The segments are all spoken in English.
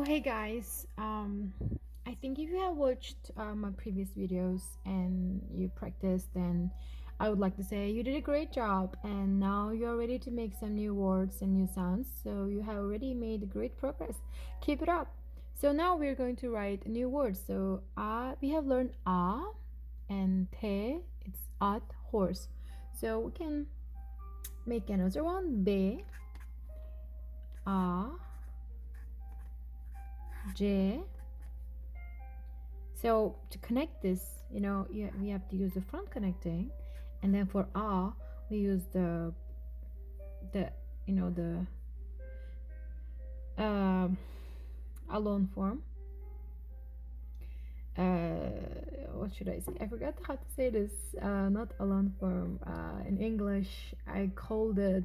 So hey guys, I think if you have watched my previous videos and you practiced, then I would like to say you did a great job, and now you're ready to make some new words and new sounds. So you have already made great progress. Keep it up. So now we're going to write new words. So we have learned and te. It's at horse. So we can make another one. Be, a, j. So to connect this, we have to use the front connecting, and then for a we use the you know the um alone form. What should I say? I forgot how to say this. Not alone form. In English, I called it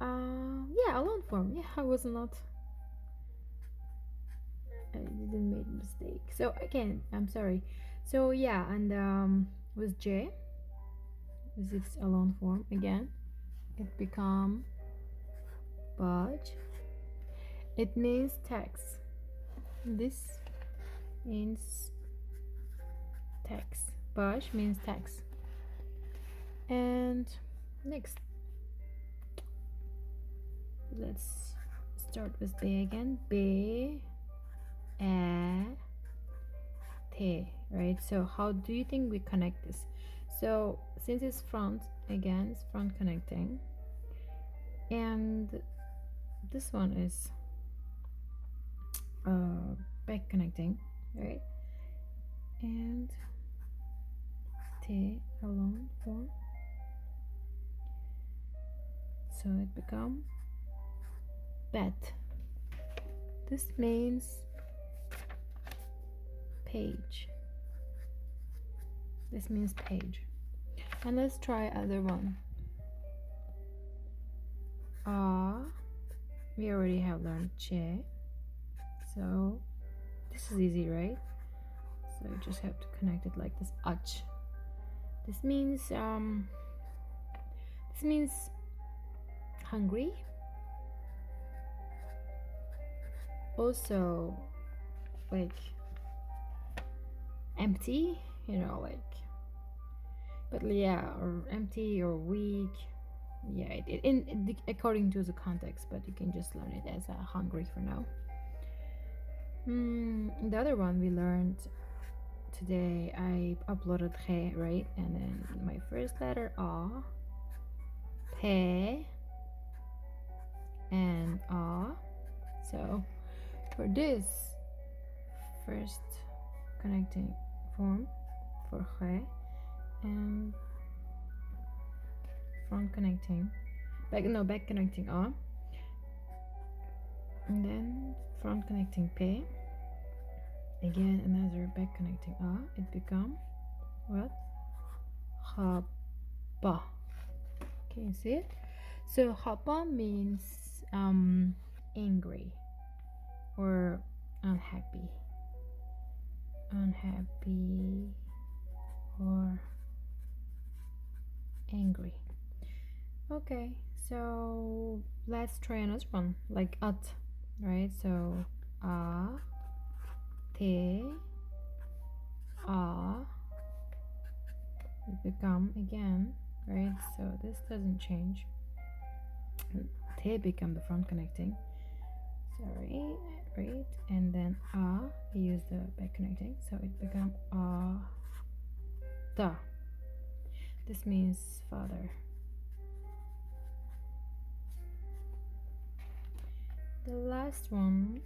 alone form. Yeah, I was not. I didn't make a mistake. So again, I'm sorry. So yeah, and with J, with its alone form again, it become budge. It means text. This means text. Budge means text. And next, let's start with B again. B, A, T. Right? So how do you think we connect this? So since it's front, again, it's front connecting, and this one is back connecting, right? And T alone form, so it become bet. This means page. This means page. And let's try other one. We already have learned che, so this is easy, right? So you just have to connect it like this. Ach. This means hungry. Also, like empty, but yeah, or empty or weak. Yeah, according to the context, but you can just learn it as a hungry for now. The other one we learned today, I uploaded he, right? And then my first letter a, pe, and a. So for this first connecting form for he, and front connecting back connecting a, and then front connecting p, again another back connecting a, it become what? Hapa. Can you see it? So hapa means angry or unhappy or angry. Okay, so let's try another one, like at, right? So a, te, a, it become again, right? So this doesn't change. Te become the front connecting, sorry, right? And then a, we use the back connecting, so it become a, ta. This means father. The last one,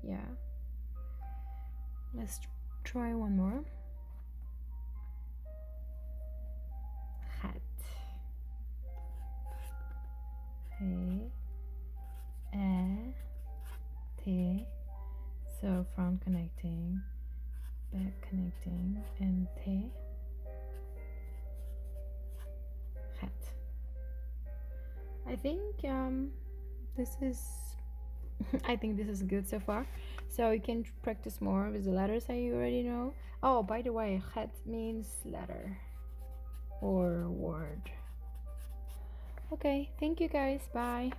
yeah, let's try one more. Hat. Hey, a, t. So front connecting, back connecting, and t. Hat. I think this is I think this is good so far. So you can practice more with the letters that you already know. Oh, by the way, hat means letter or word. Okay, thank you guys. Bye.